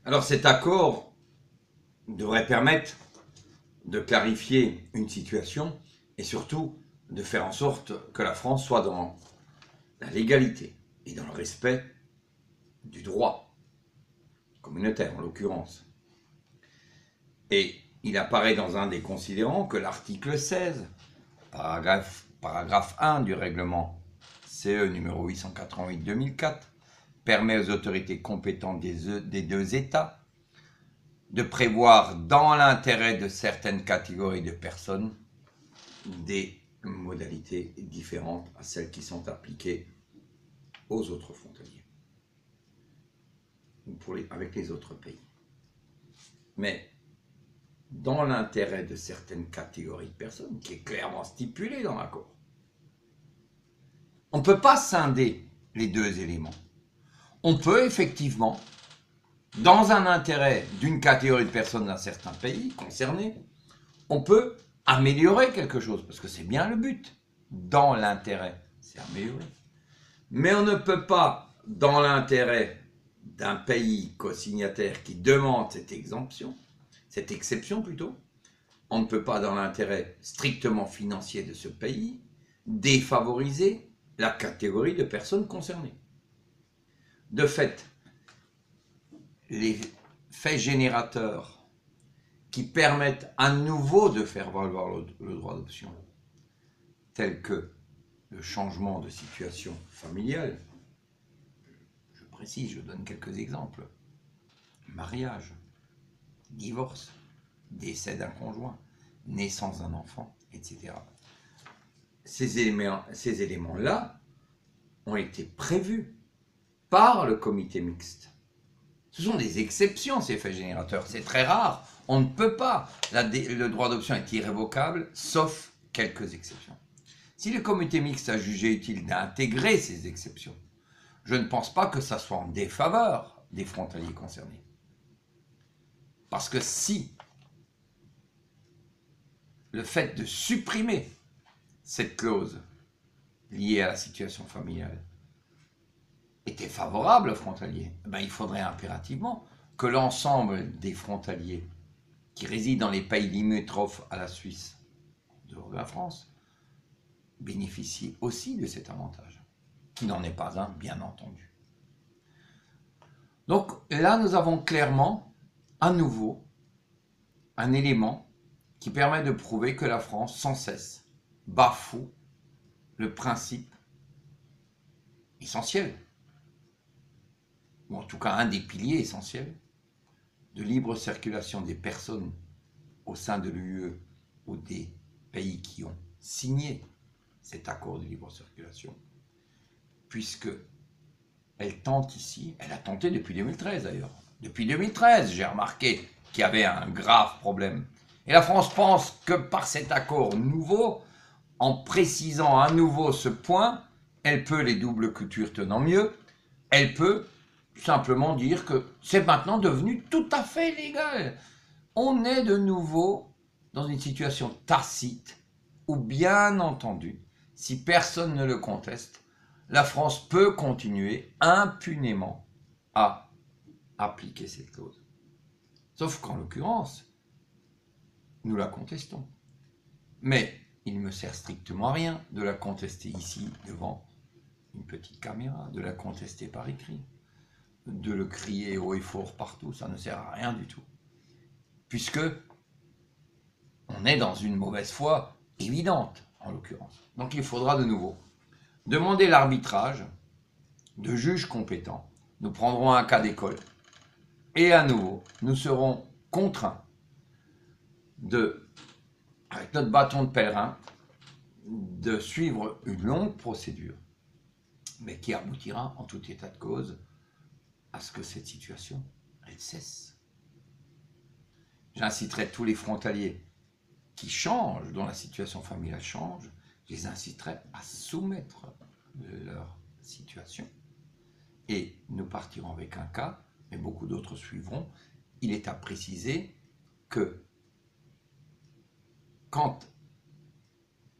Alors cet accord devrait permettre de clarifier une situation et surtout de faire en sorte que la France soit dans la légalité et dans le respect du droit communautaire en l'occurrence. Et il apparaît dans un des considérants que l'article 16, paragraphe 1 du règlement CE numéro 888-2004, permet aux autorités compétentes des deux États de prévoir, dans l'intérêt de certaines catégories de personnes, des modalités différentes à celles qui sont appliquées aux autres frontaliers ou avec les autres pays. Mais dans l'intérêt de certaines catégories de personnes, qui est clairement stipulé dans l'accord, on ne peut pas scinder les deux éléments. On peut effectivement, dans un intérêt d'une catégorie de personnes d'un certain pays concerné, on peut améliorer quelque chose, parce que c'est bien le but. Dans l'intérêt, c'est améliorer. Mais on ne peut pas, dans l'intérêt d'un pays co-signataire qui demande cette exception plutôt, on ne peut pas, dans l'intérêt strictement financier de ce pays, défavoriser la catégorie de personnes concernées. De fait, les faits générateurs qui permettent à nouveau de faire valoir le droit d'option, tels que le changement de situation familiale, je précise, je donne quelques exemples, mariage, divorce, décès d'un conjoint, naissance d'un enfant, etc. Ces éléments-là ont été prévus par le comité mixte. Ce sont des exceptions, ces faits générateurs. C'est très rare. On ne peut pas. Le droit d'option est irrévocable, sauf quelques exceptions. Si le comité mixte a jugé utile d'intégrer ces exceptions, je ne pense pas que ça soit en défaveur des frontaliers concernés. Parce que si le fait de supprimer cette clause liée à la situation familiale était favorable aux frontaliers, il faudrait impérativement que l'ensemble des frontaliers qui résident dans les pays limitrophes à la Suisse, dehors de la France, bénéficient aussi de cet avantage, qui n'en est pas un, bien entendu. Donc là, nous avons clairement, à nouveau, un élément qui permet de prouver que la France, sans cesse, bafoue le principe essentiel, ou en tout cas un des piliers essentiels, de libre circulation des personnes au sein de l'UE ou des pays qui ont signé cet accord de libre circulation, puisque elle tente ici, elle a tenté depuis 2013 d'ailleurs. Depuis 2013, j'ai remarqué qu'il y avait un grave problème. Et la France pense que par cet accord nouveau, en précisant à nouveau ce point, elle peut, les doubles cultures tenant mieux, elle peut simplement dire que c'est maintenant devenu tout à fait légal. On est de nouveau dans une situation tacite où, bien entendu, si personne ne le conteste, la France peut continuer impunément à appliquer cette clause. Sauf qu'en l'occurrence, nous la contestons. Mais il ne me sert strictement à rien de la contester ici devant une petite caméra, de la contester par écrit, de le crier haut et fort partout, ça ne sert à rien du tout. Puisque on est dans une mauvaise foi évidente, en l'occurrence. Donc il faudra de nouveau demander l'arbitrage de juges compétents. Nous prendrons un cas d'école et à nouveau, nous serons contraints avec notre bâton de pèlerin, de suivre une longue procédure, mais qui aboutira en tout état de cause à ce que cette situation, elle cesse. J'inciterai tous les frontaliers qui changent, dont la situation familiale change, je les inciterai à soumettre leur situation. Et nous partirons avec un cas, mais beaucoup d'autres suivront. Il est à préciser que quand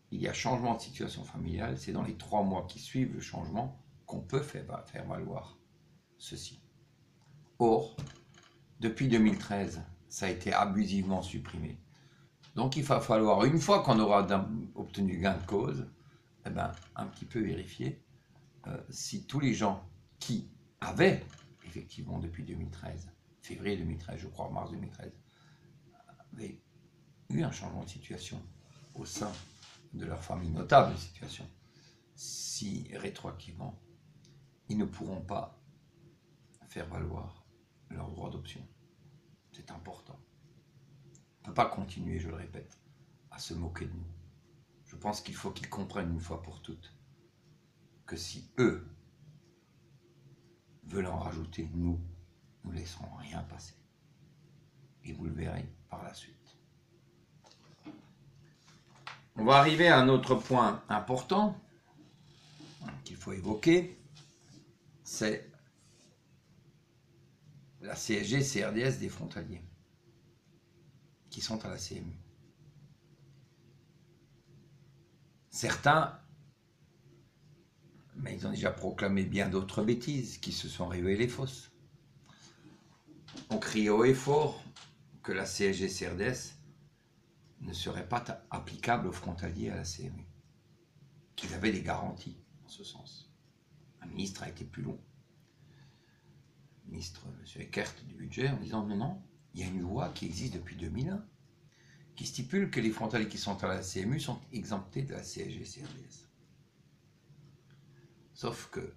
il y a changement de situation familiale, c'est dans les 3 mois qui suivent le changement qu'on peut faire valoir ceci. Or, depuis 2013, ça a été abusivement supprimé. Donc il va falloir, une fois qu'on aura obtenu gain de cause, eh ben, un petit peu vérifier si tous les gens qui avaient, effectivement depuis 2013, février 2013, je crois, mars 2013, avaient eu un changement de situation au sein de leur famille, notable situation, si rétroactivement, ils ne pourront pas faire valoir leur droit d'option. C'est important. On ne peut pas continuer, je le répète, à se moquer de nous. Je pense qu'il faut qu'ils comprennent une fois pour toutes que si eux veulent en rajouter, nous ne laisserons rien passer. Et vous le verrez par la suite. On va arriver à un autre point important qu'il faut évoquer, c'est la CSG-CRDS des frontaliers qui sont à la CMU. Certains, mais ils ont déjà proclamé bien d'autres bêtises qui se sont révélées fausses. On crie haut et fort que la CSG-CRDS ne serait pas applicable aux frontaliers à la CMU, qu'ils avaient des garanties en ce sens. Un ministre a été plus long, le ministre M. Eckert du budget, en disant non, il y a une loi qui existe depuis 2001 qui stipule que les frontaliers qui sont à la CMU sont exemptés de la CSG-CRDS. Sauf que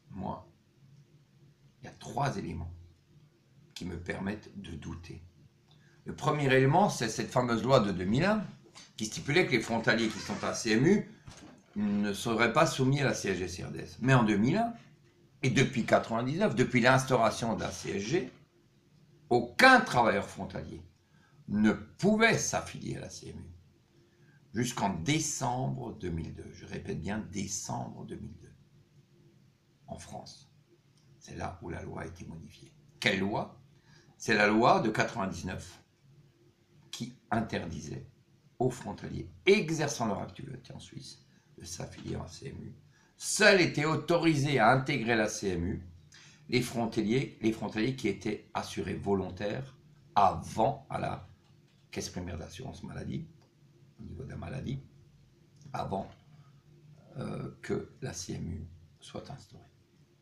moi, il y a 3 éléments qui me permettent de douter. Le premier élément, c'est cette fameuse loi de 2001 qui stipulait que les frontaliers qui sont à la CMU ne seraient pas soumis à la CSG-CRDS. Mais en 2001, et depuis 1999, depuis l'instauration de la CSG, aucun travailleur frontalier ne pouvait s'affilier à la CMU jusqu'en décembre 2002. Je répète bien, décembre 2002, en France. C'est là où la loi a été modifiée. Quelle loi? C'est la loi de 99 qui interdisait aux frontaliers exerçant leur activité en Suisse de s'affilier à la CMU. Seuls étaient autorisés à intégrer la CMU les frontaliers qui étaient assurés volontaires avant à la Caisse primaire d'assurance maladie, au niveau de la maladie, avant que la CMU soit instaurée.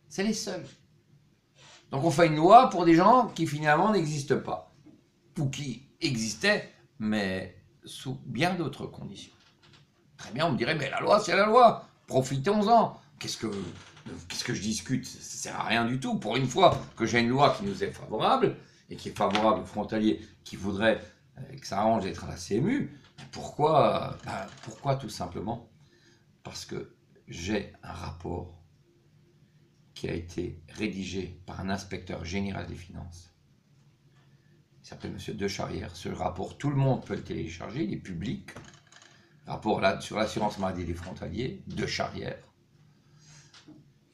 C'est les seuls. Donc on fait une loi pour des gens qui finalement n'existent pas, ou qui existaient, mais sous bien d'autres conditions. Très bien, on me dirait, mais la loi, c'est la loi, profitons-en. Qu'est-ce que je discute? Ça ne sert à rien du tout. Pour une fois que j'ai une loi qui nous est favorable, et qui est favorable aux frontaliers qui voudraient que ça arrange d'être à la CMU, pourquoi tout simplement? Parce que j'ai un rapport qui a été rédigé par un inspecteur général des finances. Il s'appelle M. Decharrière. Ce rapport, tout le monde peut le télécharger, il est public. Rapport là, sur l'assurance maladie des frontaliers, Decharrière,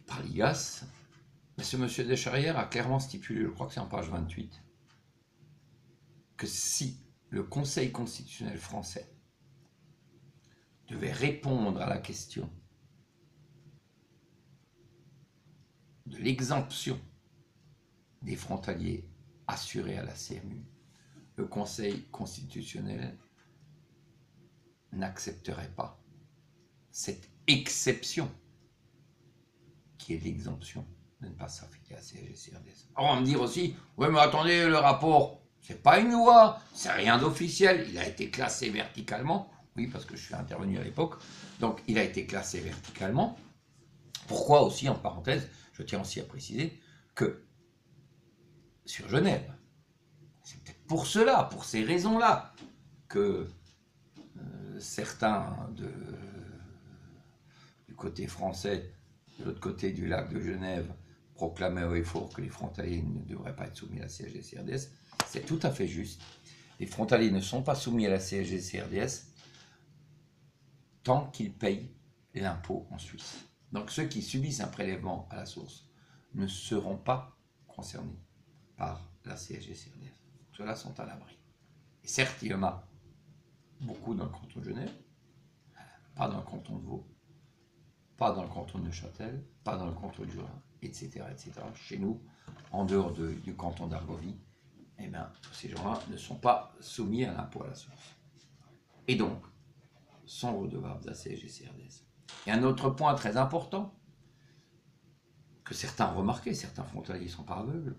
par l'IGAS. Mais ce M. Decharrière a clairement stipulé, je crois que c'est en page 28, que si le Conseil constitutionnel français devait répondre à la question de l'exemption des frontaliers assurés à la CMU, le Conseil constitutionnel n'accepterait pas cette exception qui est l'exemption de ne pas s'affilier à la CSG-CRDS. Alors on va me dire aussi, oui mais attendez, le rapport, c'est pas une loi, c'est rien d'officiel, il a été classé verticalement, oui parce que je suis intervenu à l'époque, donc il a été classé verticalement. Pourquoi aussi, en parenthèse, je tiens aussi à préciser que sur Genève, c'est peut-être pour cela, pour ces raisons-là, que certains du côté français, de l'autre côté du lac de Genève, proclamaient haut et fort que les frontaliers ne devraient pas être soumis à la CSG-CRDS. C'est tout à fait juste. Les frontaliers ne sont pas soumis à la CSG-CRDS tant qu'ils payent l'impôt en Suisse. Donc ceux qui subissent un prélèvement à la source ne seront pas concernés par la CSG-CRDS. Ceux-là sont à l'abri. Et certes, il y en a beaucoup dans le canton de Genève, pas dans le canton de Vaud, pas dans le canton de Neuchâtel, pas dans le canton de Jura, etc., etc. Chez nous, en dehors du canton d'Argovie, eh bien, tous ces gens-là ne sont pas soumis à l'impôt à la source. Et donc, sont redevables de la CSG-CRDS. Et un autre point très important, que certains ont remarqué, certains frontaliers ne sont pas aveugles,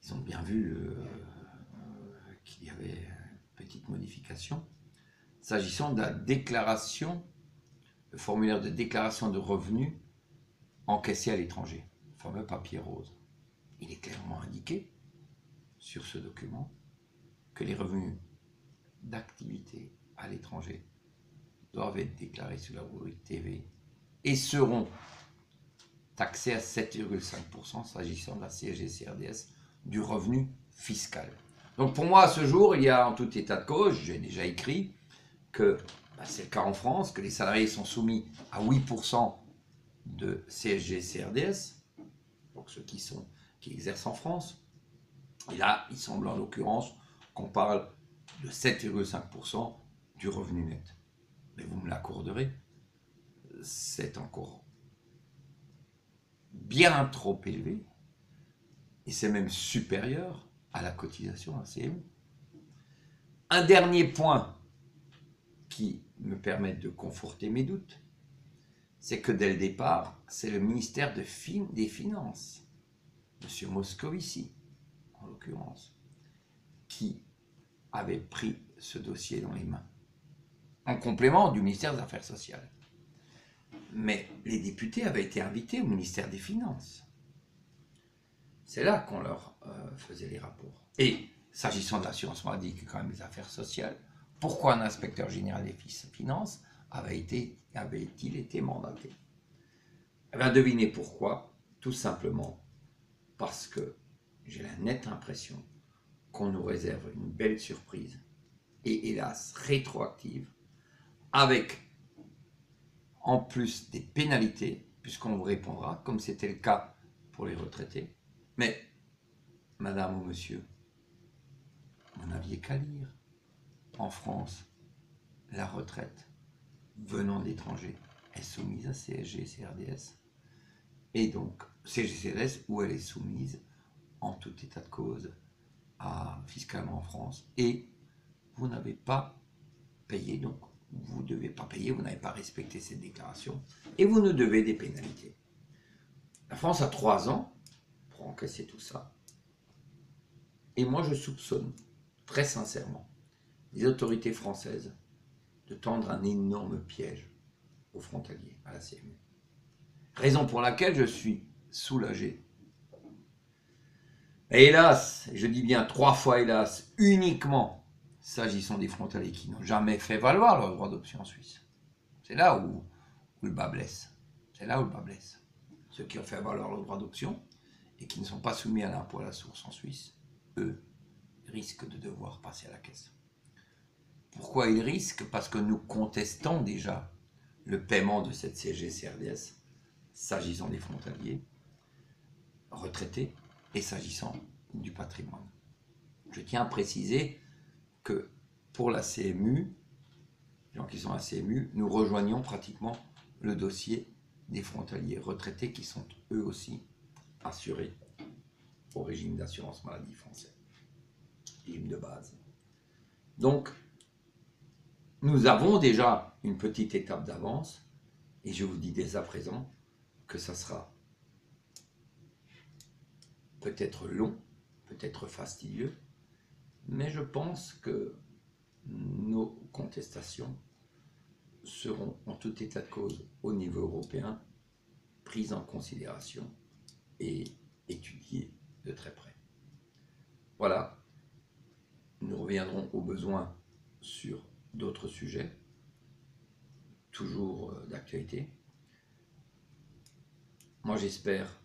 ils ont bien vu qu'il y avait une petite modification, s'agissant de la déclaration, le formulaire de déclaration de revenus encaissés à l'étranger, le fameux papier rose. Il est clairement indiqué sur ce document que les revenus d'activité à l'étranger doivent être déclarés sur la rubrique TV et seront taxés à 7,5% s'agissant de la CSG-CRDS du revenu fiscal. Donc pour moi, à ce jour, il y a en tout état de cause, j'ai déjà écrit, que c'est le cas en France, que les salariés sont soumis à 8% de CSG-CRDS, donc ceux qui exercent en France. Et là, il semble en l'occurrence qu'on parle de 7,5% du revenu net. Mais vous me l'accorderez, c'est encore bien trop élevé, et c'est même supérieur à la cotisation à la CMU. Un dernier point qui me permet de conforter mes doutes, c'est que dès le départ, c'est le ministère des Finances, M. Moscovici, en l'occurrence, qui avait pris ce dossier dans les mains, en complément du ministère des Affaires sociales. Mais les députés avaient été invités au ministère des Finances. C'est là qu'on leur faisait les rapports. Et s'agissant de l'assurance maladie, qui est quand même les affaires sociales, pourquoi un inspecteur général des Finances avait-il été mandaté? Eh bien, devinez pourquoi. Tout simplement parce que j'ai la nette impression qu'on nous réserve une belle surprise, et hélas rétroactive, avec en plus des pénalités, puisqu'on vous répondra, comme c'était le cas pour les retraités. Mais, madame ou monsieur, vous n'aviez qu'à lire. En France, la retraite venant d'étrangers est soumise à CSG-CRDS. Et donc, CSG-CRDS, où elle est soumise, en tout état de cause, fiscalement en France. Et vous n'avez pas payé, donc vous ne devez pas payer, vous n'avez pas respecté cette déclaration, et vous nous devez des pénalités. La France a 3 ans pour encaisser tout ça. Et moi, je soupçonne, très sincèrement, les autorités françaises de tendre un énorme piège aux frontaliers, à la CMU. Raison pour laquelle je suis soulagé. Et hélas, je dis bien 3 fois hélas, uniquement s'agissant des frontaliers qui n'ont jamais fait valoir leur droit d'option en Suisse. C'est là où le bas blesse. C'est là où le bas blesse. Ceux qui ont fait valoir leur droit d'option et qui ne sont pas soumis à l'impôt à la source en Suisse, eux, risquent de devoir passer à la caisse. Pourquoi ils risquent? Parce que nous contestons déjà le paiement de cette CSG-CRDS s'agissant des frontaliers retraités et s'agissant du patrimoine. Je tiens à préciser que pour la CMU, les gens qui sont à la CMU, nous rejoignons pratiquement le dossier des frontaliers retraités qui sont eux aussi assurés au régime d'assurance maladie français, régime de base. Donc, nous avons déjà une petite étape d'avance, et je vous dis dès à présent que ça sera peut-être long, peut-être fastidieux, mais je pense que nos contestations seront en tout état de cause au niveau européen prises en considération et étudiées de très près. Voilà, nous reviendrons au besoin sur d'autres sujets, toujours d'actualité. Moi, j'espère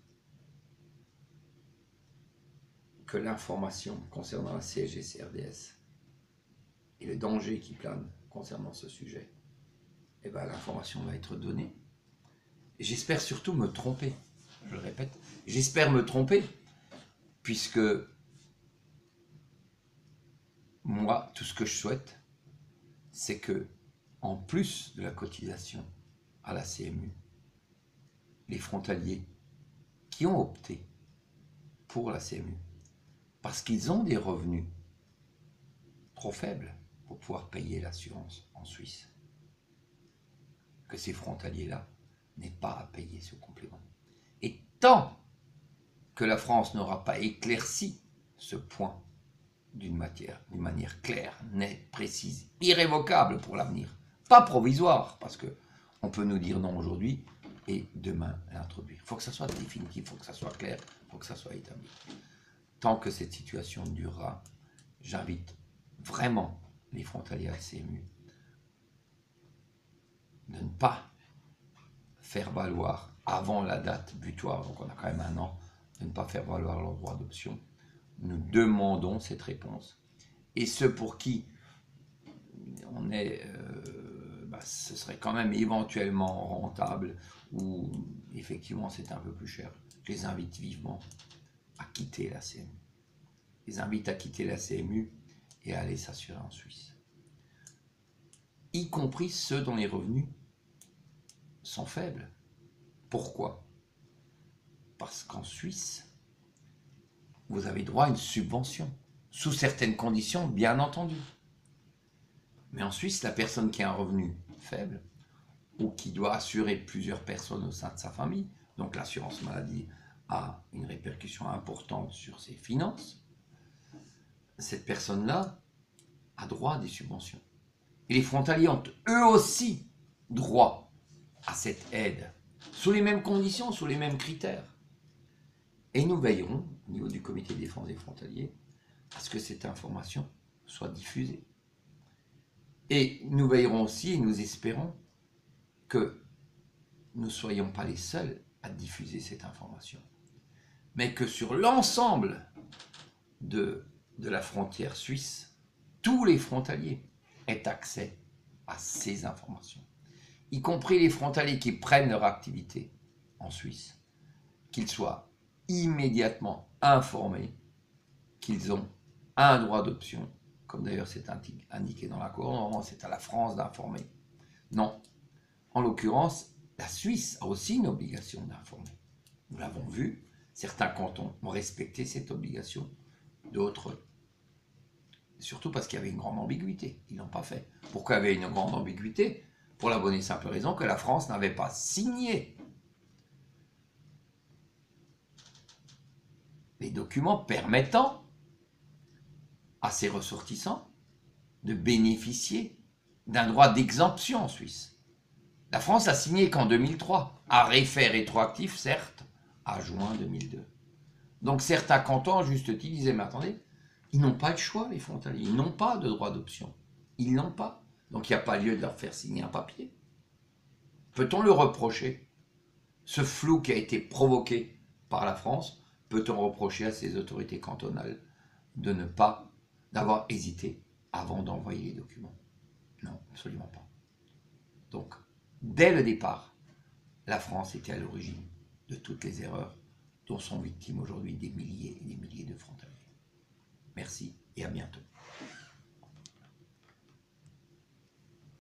que l'information concernant la CSG-CRDS et le danger qui plane concernant ce sujet, eh ben, l'information va être donnée. Et j'espère surtout me tromper, je le répète, j'espère me tromper, puisque moi, tout ce que je souhaite, c'est que, en plus de la cotisation à la CMU, les frontaliers qui ont opté pour la CMU parce qu'ils ont des revenus trop faibles pour pouvoir payer l'assurance en Suisse, que ces frontaliers-là n'aient pas à payer ce complément. Et tant que la France n'aura pas éclairci ce point d'une manière claire, nette, précise, irrévocable pour l'avenir, pas provisoire, parce que on peut nous dire non aujourd'hui et demain l'introduire. Il faut que ça soit définitif, il faut que ça soit clair, il faut que ça soit établi. Tant que cette situation durera, j'invite vraiment les frontaliers à la CMU de ne pas faire valoir avant la date butoir, donc on a quand même un an, de ne pas faire valoir leur droit d'option. Nous demandons cette réponse. Et ceux pour qui on est, ce serait quand même éventuellement rentable, ou effectivement c'est un peu plus cher, je les invite vivement à quitter la CMU. Je les invite à quitter la CMU et à aller s'assurer en Suisse. Y compris ceux dont les revenus sont faibles. Pourquoi? Parce qu'en Suisse, vous avez droit à une subvention, sous certaines conditions, bien entendu. Mais en Suisse, la personne qui a un revenu faible, ou qui doit assurer plusieurs personnes au sein de sa famille, donc l'assurance maladie a une répercussion importante sur ses finances, cette personne-là a droit à des subventions. Et les frontaliers ont eux aussi droit à cette aide, sous les mêmes conditions, sous les mêmes critères. Et nous veillerons, au niveau du comité de défense des frontaliers, à ce que cette information soit diffusée. Et nous veillerons aussi et nous espérons que nous ne soyons pas les seuls à diffuser cette information, mais que sur l'ensemble de la frontière suisse, tous les frontaliers aient accès à ces informations, y compris les frontaliers qui prennent leur activité en Suisse, qu'ils soient immédiatement informés qu'ils ont un droit d'option, comme d'ailleurs c'est indiqué dans l'accord. Normalement, c'est à la France d'informer. Non. En l'occurrence, la Suisse a aussi une obligation d'informer. Nous l'avons vu, certains cantons ont respecté cette obligation, d'autres, surtout parce qu'il y avait une grande ambiguïté, ils ne l'ont pas fait. Pourquoi il y avait une grande ambiguïté? Pour la bonne et simple raison que la France n'avait pas signé les documents permettant à ses ressortissants de bénéficier d'un droit d'exemption en Suisse. La France a signé qu'en 2003, à effet rétroactif, certes, à juin 2002. Donc certains cantons, à juste titre, disaient, mais attendez, ils n'ont pas de choix, les frontaliers, ils n'ont pas de droit d'option. Ils n'ont pas. Donc il n'y a pas lieu de leur faire signer un papier. Peut-on le reprocher? Ce flou qui a été provoqué par la France, peut-on reprocher à ces autorités cantonales de ne pas, d'avoir hésité avant d'envoyer les documents? Non, absolument pas. Donc, dès le départ, la France était à l'origine de toutes les erreurs dont sont victimes aujourd'hui des milliers et des milliers de frontaliers. Merci et à bientôt.